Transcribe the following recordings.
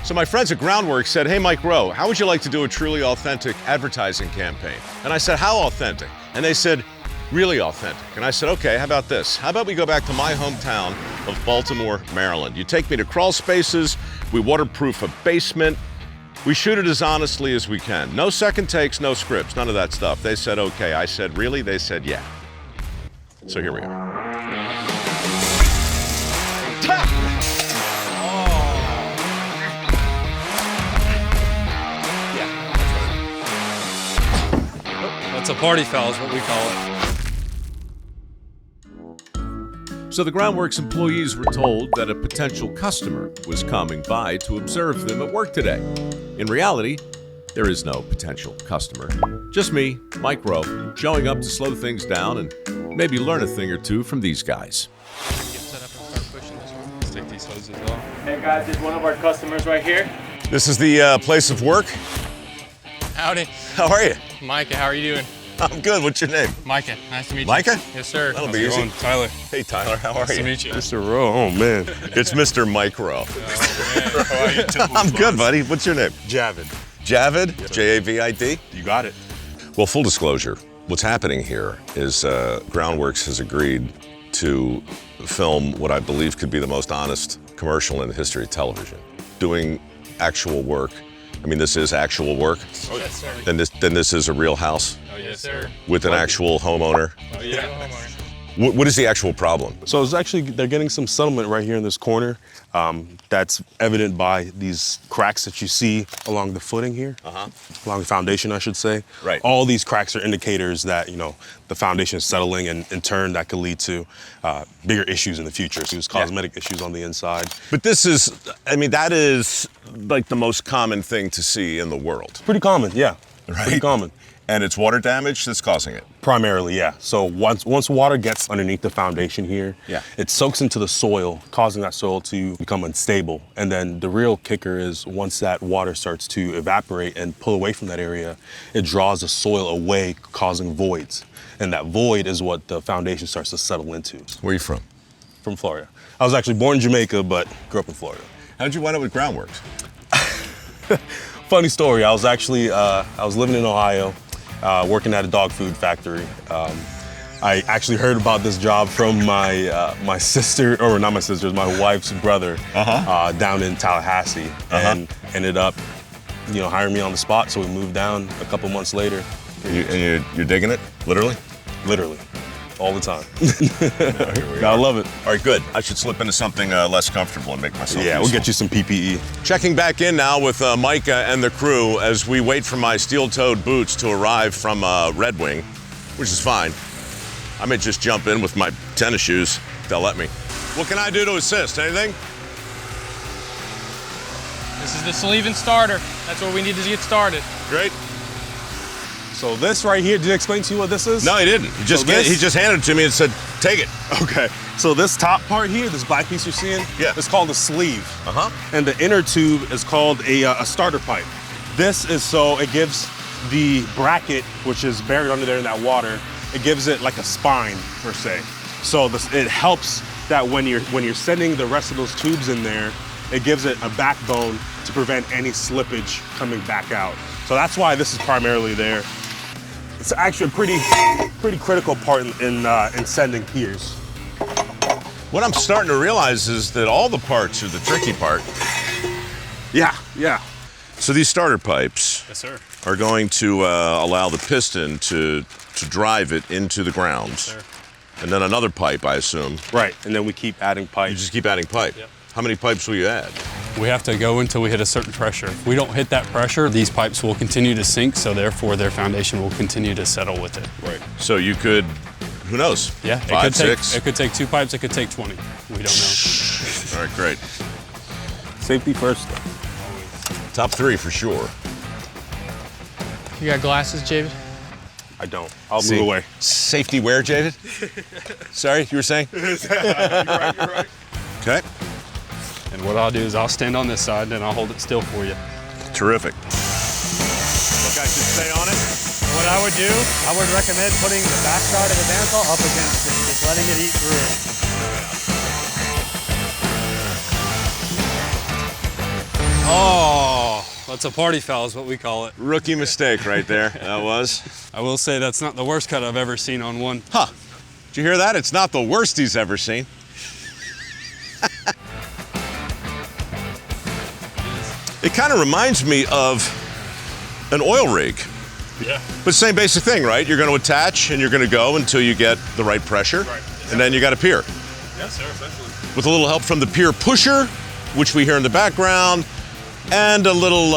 So my friends at Groundworks said, hey, Mike Rowe, how would you like to do a truly authentic advertising campaign? And I said, how authentic? And they said, really authentic. And I said, okay, how about this? How about we go back to my hometown of Baltimore, Maryland? You take me to crawl spaces, we waterproof a basement, we shoot it as honestly as we can. No second takes, no scripts, none of that stuff. They said, okay. I said, really? They said, yeah. So here we are. That's a party foul is what we call it. So the Groundworks employees were told that a potential customer was coming by to observe them at work today. In reality, there is no potential customer. Just me, Mike Rowe, showing up to slow things down and maybe learn a thing or two from these guys. Get set up and start pushing this one. Let's take these hoses off. Hey guys, this is one of our customers right here. This is the place of work. Howdy. How are you? Micah, how are you doing? I'm good. What's your name? Micah, nice to meet you. Micah? Yes, sir. That'll How's be it easy. going? Tyler. Hey, Tyler. How are Nice you? to meet you. Mr. Rowe, oh man. It's Mr. Mike Rowe. Oh, man. I'm good, buddy. What's your name? Javid. Javid? J-A-V-I-D? You got it. Well, full disclosure, what's happening here is Groundworks has agreed to film what I believe could be the most honest commercial in the history of television. Doing actual work. I mean, this is actual work. Oh, yes, sir. Then this is a real house Oh, yes, sir. with an actual homeowner. Oh, yeah. What is the actual problem? So it's actually, they're getting some settlement right here in this corner. That's evident by these cracks that you see along the footing here, along the foundation, I should say. Right. All these cracks are indicators that, you know, the foundation is settling, and in turn that could lead to bigger issues in the future. So there's cosmetic issues on the inside. But this is, I mean, that is like the most common thing to see in the world. Pretty common, yeah. Right. Pretty common. And it's water damage that's causing it. Primarily, yeah. So once water gets underneath the foundation here, it soaks into the soil, causing that soil to become unstable. And then the real kicker is once that water starts to evaporate and pull away from that area, it draws the soil away, causing voids. And that void is what the foundation starts to settle into. Where are you from? From Florida. I was actually born in Jamaica, but grew up in Florida. How'd you wind up with Groundworks? Funny story, I was actually, I was living in Ohio, working at a dog food factory. I actually heard about this job from my sister, or not my sister, my wife's brother, down in Tallahassee, and ended up, you know, hiring me on the spot. So we moved down a couple months later. And you're digging it, literally? Literally, all the time. Gotta love it. All right, good. I should slip into something less comfortable and make myself Yeah, useful. we'll get you some PPE. Checking back in now with Micah and the crew as we wait for my steel-toed boots to arrive from Red Wing, which is fine. I may just jump in with my tennis shoes if they'll let me. What can I do to assist? Anything? This is the sleeve and starter. That's what we need to get started. Great. So this right here, did he explain to you what this is? No, he didn't. He just handed it to me and said, take it. Okay. So this top part here, this black piece you're seeing, it's called a sleeve. And the inner tube is called a starter pipe. This is so it gives the bracket, which is buried under there in that water, it gives it like a spine per se. So it helps that when you're sending the rest of those tubes in there, it gives it a backbone to prevent any slippage coming back out. So that's why this is primarily there. It's actually a pretty critical part in sending piers. What I'm starting to realize is that all the parts are the tricky part. Yeah. So these starter pipes Yes, sir. are going to allow the piston to drive it into the ground. Yes, sir. And then another pipe, I assume. Right, and then we keep adding pipes. You just keep adding pipe. Yep. How many pipes will you add? We have to go until we hit a certain pressure. If we don't hit that pressure, these pipes will continue to sink, so therefore their foundation will continue to settle with it. Right. So you could, who knows? Yeah, 5, 6. It could take 2 pipes, it could take 20. We don't know. All right, great. Safety first. Top 3 for sure. You got glasses, Javid? I don't. I'll move away. Safety where, David? Sorry, you were saying? You're right. Okay. And what I'll do is I'll stand on this side and I'll hold it still for you. Terrific. Look, I should stay on it. What I would do, I would recommend putting the back side of the bandsaw up against it, just letting it eat through it. Oh, that's a party foul is what we call it. Rookie mistake right there, that was. I will say that's not the worst cut I've ever seen on one. Huh, did you hear that? It's not the worst he's ever seen. It kind of reminds me of an oil rig. Yeah. But same basic thing, right? You're going to attach and you're going to go until you get the right pressure, and then you got a pier. Yes, sir, essentially. With a little help from the pier pusher, which we hear in the background, and a little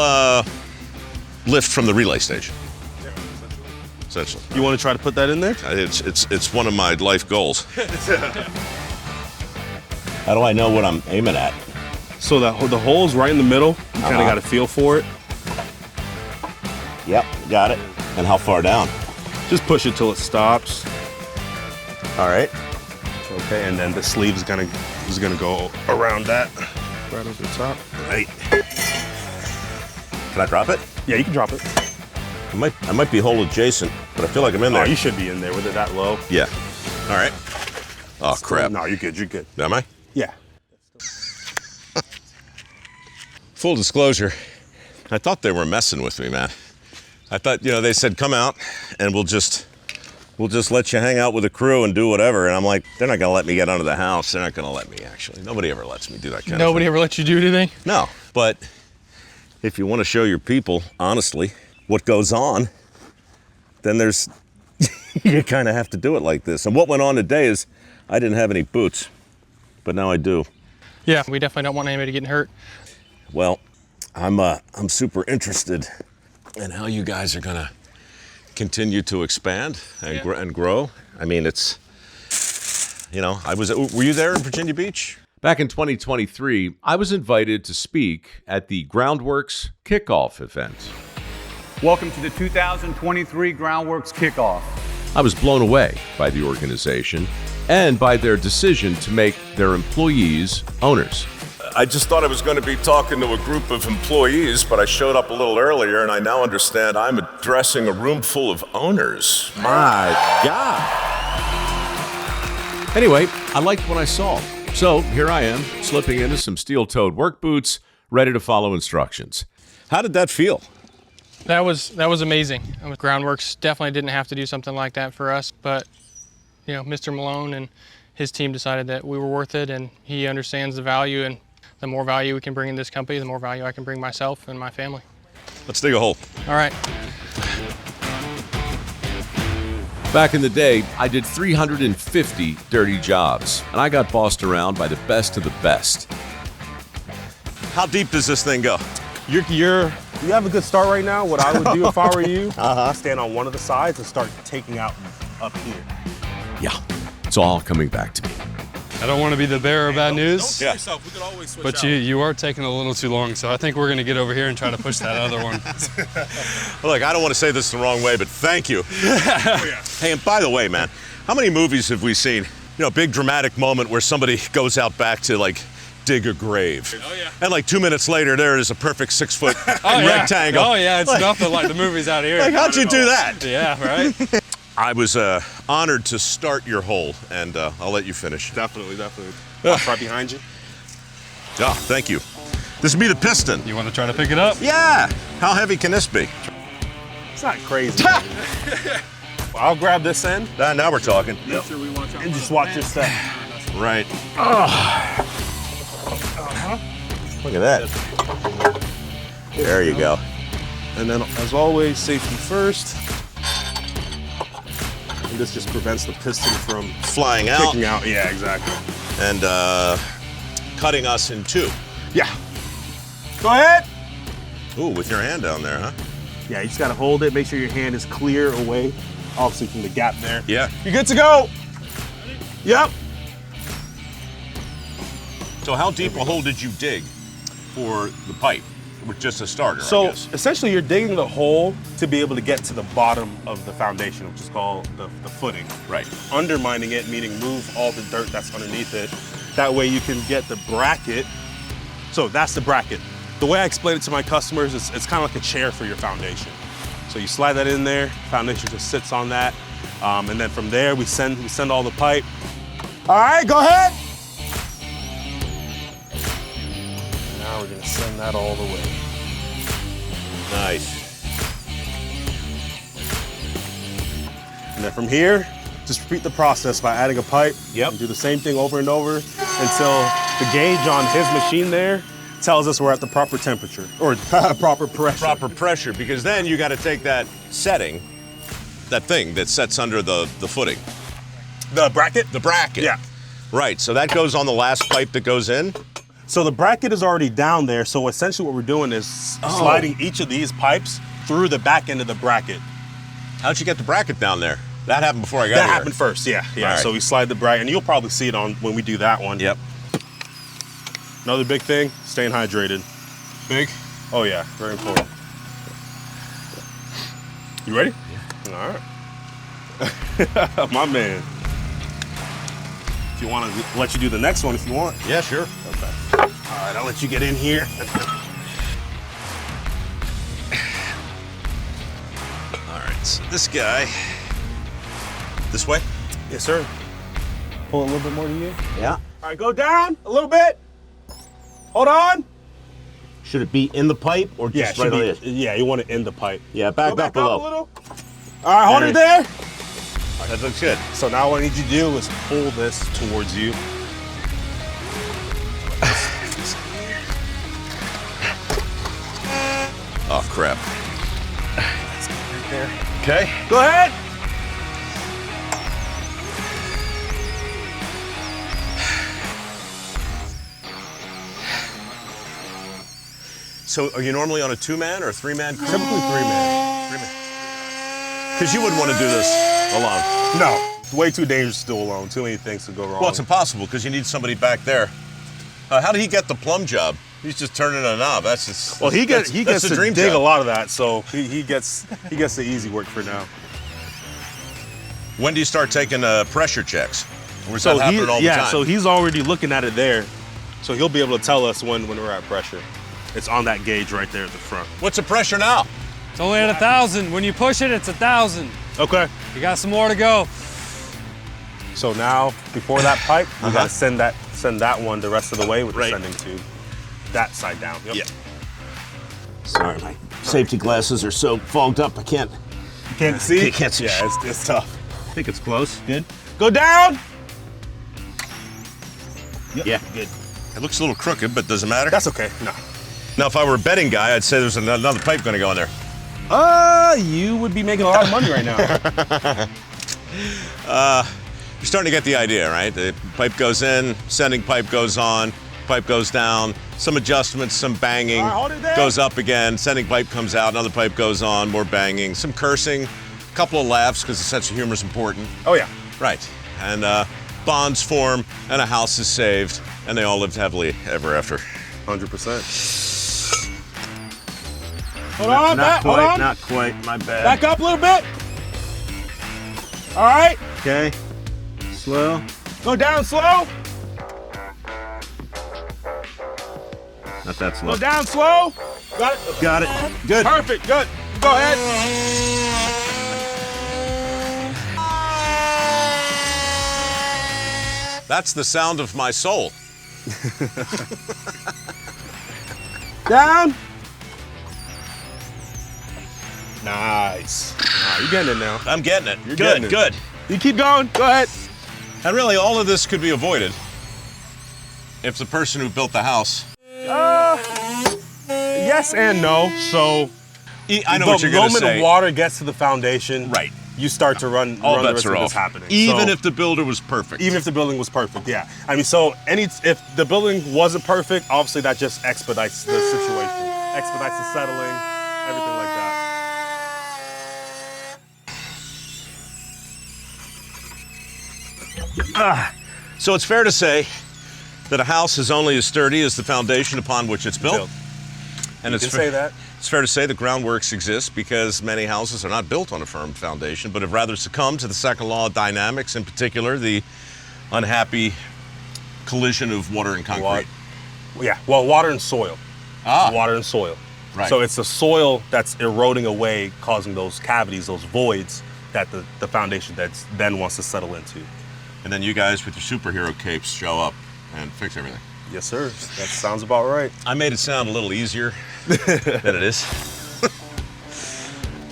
lift from the relay station. Yeah, Essentially. You want to try to put that in there? It's one of my life goals. How do I know what I'm aiming at? So the hole's right in the middle. You kind of got a feel for it. Yep, got it. And how far down? Just push it till it stops. All right. Okay, and then the sleeve is gonna go around that, right over the top. Right. Can I drop it? Yeah, you can drop it. I might be hole adjacent, but I feel like I'm in there. Oh, you should be in there with it that low. Yeah. All right. Oh, crap. No, you're good. You're good. Am I? Yeah. Full disclosure, I thought they were messing with me, man. I thought, they said, come out and we'll just let you hang out with the crew and do whatever. And I'm like, they're not gonna let me get under the house. They're not gonna let me, actually. Nobody ever lets me do that kind of thing. Nobody ever lets you do anything? No, but if you want to show your people, honestly, what goes on, then you kind of have to do it like this. And what went on today is I didn't have any boots, but now I do. Yeah, we definitely don't want anybody getting hurt. Well, I'm super interested in how you guys are gonna continue to expand and grow. I mean, were you there in Virginia Beach? Back in 2023, I was invited to speak at the Groundworks kickoff event. Welcome to the 2023 Groundworks Kickoff. I was blown away by the organization and by their decision to make their employees owners. I just thought I was going to be talking to a group of employees, but I showed up a little earlier, and I now understand I'm addressing a room full of owners. My God. Anyway, I liked what I saw. So here I am, slipping into some steel-toed work boots, ready to follow instructions. How did that feel? That was amazing. Groundworks definitely didn't have to do something like that for us, but Mr. Malone and his team decided that we were worth it, and he understands the value, and the more value we can bring in this company, the more value I can bring myself and my family. Let's dig a hole. All right. Back in the day, I did 350 dirty jobs, and I got bossed around by the best of the best. How deep does this thing go? You have a good start right now. What I would do if I were you, stand on one of the sides and start taking out up here. Yeah, it's all coming back to me. I don't want to be the bearer of bad news. Don't yourself. We could always switch But out. you are taking a little too long, so I think we're going to get over here and try to push that other one. Look, I don't want to say this the wrong way, but thank you. yeah. Hey, and by the way, man, how many movies have we seen? Big dramatic moment where somebody goes out back to dig a grave. Oh, yeah. And 2 minutes later, there is a perfect 6-foot rectangle. Oh, yeah, it's nothing like the movies out here. How'd you do that? Yeah, right? I was honored to start your hole, and I'll let you finish. Definitely. Right behind you. Oh, thank you. This would be the piston. You want to try to pick it up? Yeah. How heavy can this be? It's not crazy. I'll grab this end. Now we're talking. Yep. And just watch your step. Right. Look at that. There you go. And then, as always, safety first. And this just prevents the piston from Flying out kicking out. Yeah, exactly. and cutting us in two. Yeah. Go ahead. Ooh, with your hand down there, huh? Yeah, you just gotta hold it. Make sure your hand is clear away, obviously from the gap there. Yeah. You're good to go. Yep. So how deep a hole did you dig for the pipe with just a starter, I So guess? essentially, you're digging the hole to be able to get to the bottom of the foundation, which is called the footing. Right. Undermining it, meaning move all the dirt that's underneath it. That way you can get the bracket. So that's the bracket. The way I explain it to my customers is it's kind of like a chair for your foundation. So you slide that in there, foundation just sits on that. And then from there, we send all the pipe. All right, go ahead. Now we're gonna Send that all the way. Nice. And then from here, just repeat the process by adding a pipe. Yep. And do the same thing over and over until the gauge on his machine there tells us we're at the proper temperature or proper pressure. Proper pressure, because then you got to take that setting, that thing that sets under the footing. The bracket? The bracket. Yeah. Right, so that goes on the last pipe that goes in? So the bracket is already down there, so essentially what we're doing is sliding each of these pipes through the back end of the bracket. How'd you get the bracket down there? That happened before I got here. That happened first, yeah. All right. So we slide the bracket, and you'll probably see it on when we do that one. Yep. Another big thing, staying hydrated. Big? Oh yeah, very important. You ready? Yeah. All right. My man. If you want to let you do the next one if you want. Yeah, sure. Okay. All right, I'll let you get in here. All right, so this guy, this way? Yes, sir. Pull it a little bit more to you. Yeah. All right, go down a little bit. Hold on. Should it be in the pipe or Yeah, just right on the edge? yeah, you want to end the pipe. Yeah, back Go up below. a little. All right, hold it there. That looks good. So now what I need you to do is pull this towards you. Oh, crap. Right there. Okay. Go ahead. So are you normally on a 2-man or a 3-man crew? Typically 3-man. 3-man. Because you wouldn't want to do this alone. No, it's way too dangerous to do alone. Too many things could go wrong. Well, it's impossible because you need somebody back there. How did he get the plumb job? He's just turning a knob. That's just. Well, he gets the to dream dig job. a lot of that, so he gets the easy work for now. When do you start taking pressure checks? Or is that happening all the time? So he's already looking at it there, so he'll be able to tell us when we're at pressure. It's on that gauge right there at the front. What's the pressure now? It's only at 1,000. When you push it, it's 1,000. Okay. You got some more to go. So now, before that pipe, we gotta send that one the rest of the way with the sending tube. That side down. Yep. Yeah. Sorry, my safety glasses are so fogged up I can't. You can't see? Can't see. Yeah, it's tough. I think it's close. Good. Go down! Yep. Yeah. Good. It looks a little crooked, but doesn't matter. That's okay. No. Now, if I were a betting guy, I'd say there's another pipe going to go in there. You would be making a lot of money right now. You're starting to get the idea, right? The pipe goes in, sending pipe goes on, pipe goes down, some adjustments, some banging, All right, hold it there. goes up again, sending pipe comes out, another pipe goes on, more banging, some cursing, a couple of laughs because the sense of humor is important. Oh yeah. Right. And bonds form, and a house is saved, and they all lived happily ever after. 100%. Hold on, hold on. Not quite, my bad. Back up a little bit. All right. Okay. Slow. Go down slow. Not that slow. Go down slow. Got it. Got it. Good. Perfect. Good. Go ahead. That's the sound of my soul. Down. Nice. You're getting it now. I'm getting it. You're good, getting it. good. You keep going. Go ahead. And really, all of this could be avoided if the person who built the house. Yes and no. So I know what you're going to the moment say. the water gets to the foundation, Right. you start to run All the bets risk are of off. this happening. Even So- if the builder was perfect. Even if the building was perfect, yeah. I mean, so if the building wasn't perfect, obviously that just expedites the situation, expedites the settling, everything like that. So it's fair to say that a house is only as sturdy as the foundation upon which it's built. And You can say that. It's fair to say that Groundworks exists because many houses are not built on a firm foundation, but have rather succumbed to the second law of dynamics, in particular, the unhappy collision of water and concrete. Yeah, well, water and soil. Ah. Water and soil. Right. So it's the soil that's eroding away, causing those cavities, those voids that the foundation then wants to settle into. And then you guys with your superhero capes show up and fix everything. Yes, sir. That sounds about right. I made it sound a little easier than it is.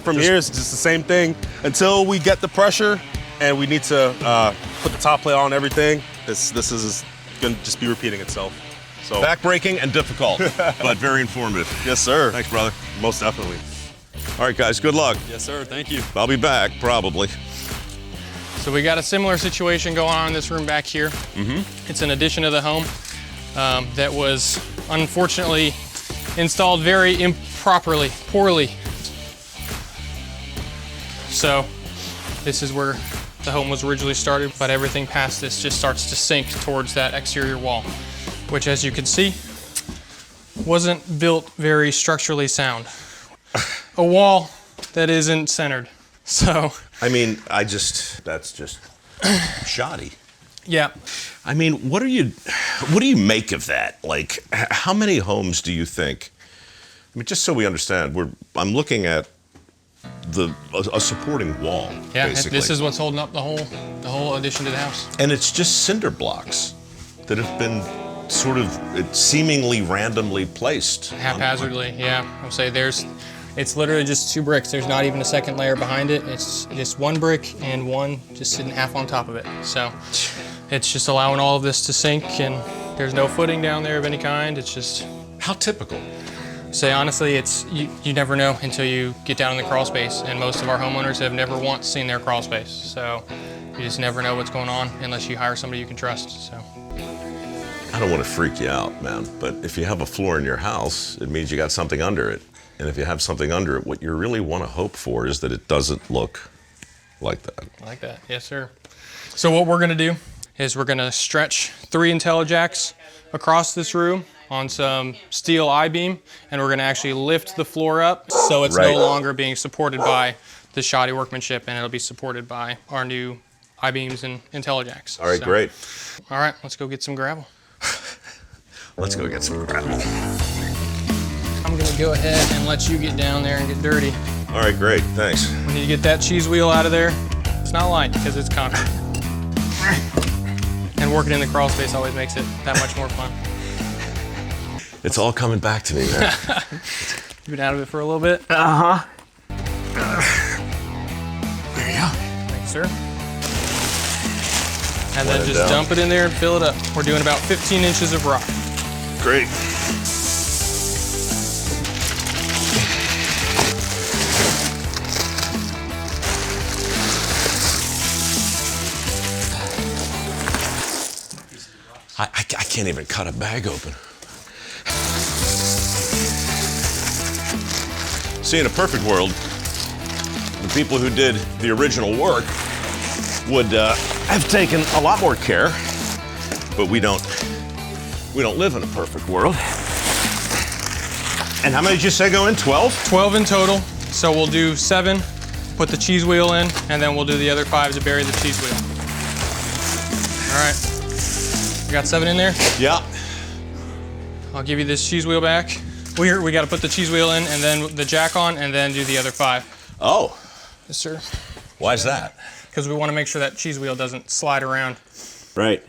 From here, it's just the same thing. Until we get the pressure and we need to put the top plate on everything, this is going to just be repeating itself. So Backbreaking and difficult, but very informative. Yes, sir. Thanks, brother. Most definitely. All right, guys, good luck. Yes, sir. Thank you. I'll be back, probably. So we got a similar situation going on in this room back here. It's an addition to the home that was unfortunately installed very improperly, poorly. So this is where the home was originally started, but everything past this just starts to sink towards that exterior wall, which, as you can see, wasn't built very structurally sound. A wall that isn't centered. So, I mean, that's just shoddy. yeah. I mean, what do you make of that? Like, how many homes do you think? I mean, just so we understand, I'm looking at a supporting wall. Yeah, basically. this is what's holding up the whole addition to the house. And it's just cinder blocks that have been sort of seemingly randomly placed. Haphazardly, yeah. I'll say it's literally just 2 bricks. There's not even a second layer behind it. It's just 1 brick and one just sitting half on top of it. So it's just allowing all of this to sink, and there's no footing down there of any kind. It's just... How typical. Say honestly, it's you never know until you get down in the crawl space, and most of our homeowners have never once seen their crawl space. So you just never know what's going on unless you hire somebody you can trust. So I don't want to freak you out, man, but if you have a floor in your house, it means you got something under it. And if you have something under it, what you really want to hope for is that it doesn't look like that. Like that, yes, sir. So what we're gonna do is we're gonna stretch 3 Intellijacks across this room on some steel I-beam, and we're gonna actually lift the floor up so it's no longer being supported by the shoddy workmanship, and it'll be supported by our new I-beams and Intellijacks. All right, great. All right, let's go get some gravel. Let's go get some gravel. I'm gonna go ahead and let you get down there and get dirty. All right, great, thanks. We need to get that cheese wheel out of there. It's not light because it's concrete. And working in the crawl space always makes it that much more fun. It's all coming back to me, man. You've been out of it for a little bit? Uh-huh. There you go. Thanks, sir. And then just dump it in there and fill it up. We're doing about 15 inches of rock. Great. I can't even cut a bag open. See, in a perfect world, the people who did the original work would have taken a lot more care, but we don't live in a perfect world. And how many did you say go in? 12? 12 in total. So we'll do 7, put the cheese wheel in, and then we'll do the other 5 to bury the cheese wheel. All right. You got 7 in there? Yeah. I'll give you this cheese wheel back. We got to put the cheese wheel in, and then the jack on, and then do the other 5. Oh. Yes, sir. Why is that? Because we want to make sure that cheese wheel doesn't slide around. Right.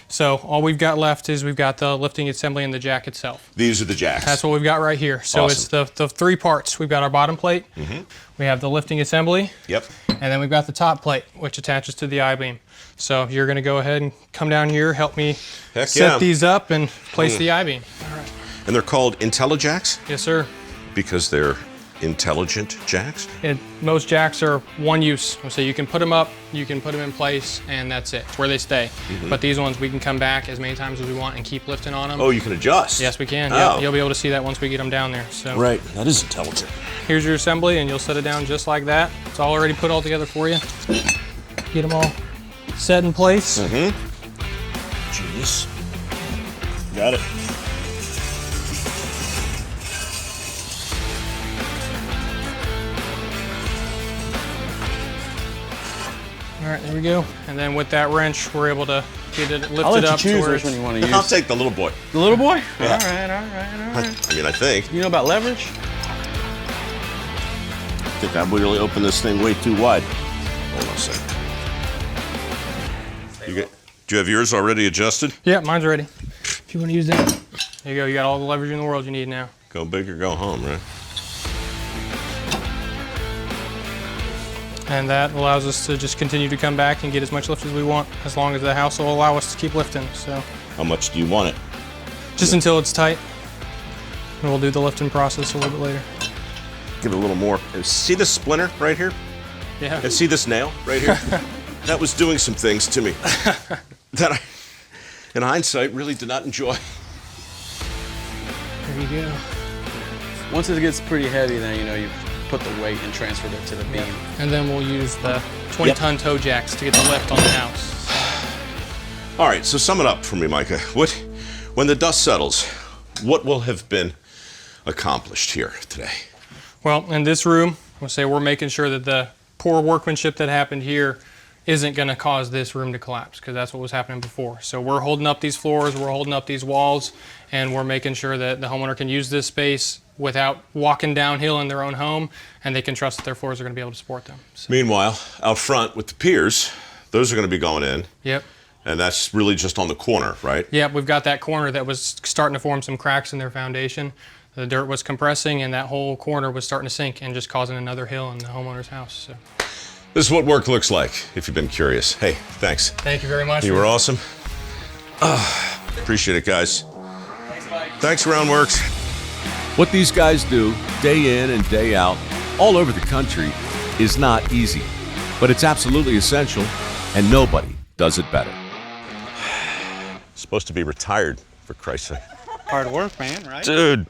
So all we've got left is we've got the lifting assembly and the jack itself. These are the jacks. That's what we've got right here. So Awesome. it's the 3 parts. We've got our bottom plate, we have the lifting assembly, Yep. and then we've got the top plate, which attaches to the I-beam. So you're gonna go ahead and come down here, help me set these up and place the I-beam. All right. And they're called Intellijacks Yes, sir. because they're intelligent jacks? And most jacks are one use. So you can put them up, you can put them in place, and that's it. It's where they stay. But these ones, we can come back as many times as we want and keep lifting on them. Oh, you can adjust? Yes, we can. Oh. Yeah, you'll be able to see that once we get them down there. So Right, that is intelligent. here's your assembly, and you'll set it down just like that. It's all already put all together for you. Get them all set in place. Genius. Got it. All right, there we go. And then with that wrench, we're able to get it lifted I'll let you up choose to where which one you want to use. I'll take the little boy. The little boy? Yeah. All right. I mean, I think. You know about leverage? I think I really opened this thing way too wide. Hold on a second. Do you have yours already adjusted? Yeah, mine's ready. If you want to use that, there you go. You got all the leverage in the world you need now. Go big or go home, right? And that allows us to just continue to come back and get as much lift as we want, as long as the house will allow us to keep lifting. So, How much do you want it? just until it's tight. And we'll do the lifting process a little bit later. Give it a little more. See this splinter right here? Yeah. And see this nail right here? That was doing some things to me that I, in hindsight, really did not enjoy. There you go. Once it gets pretty heavy, then you know you put the weight and transferred it to the beam. And then we'll use the 20-ton toe jacks to get the lift on the house. All right, so sum it up for me, Micah. When the dust settles, what will have been accomplished here today? Well, in this room, we'll say we're making sure that the poor workmanship that happened here isn't going to cause this room to collapse, because that's what was happening before. So we're holding up these floors, we're holding up these walls, and we're making sure that the homeowner can use this space without walking downhill in their own home, and they can trust that their floors are going to be able to support them. So. Meanwhile, out front with the piers, those are going to be going in. Yep. And that's really just on the corner, right? Yep, we've got that corner that was starting to form some cracks in their foundation. The dirt was compressing, and that whole corner was starting to sink and just causing another hill in the homeowner's house. So. This is what work looks like, if you've been curious. Hey, thanks. Thank you very much. You were awesome. Appreciate it, guys. Thanks, Groundworks. What these guys do day in and day out all over the country is not easy, but it's absolutely essential, and nobody does it better. Supposed to be retired, for Christ's sake. Hard work, man, right? Dude,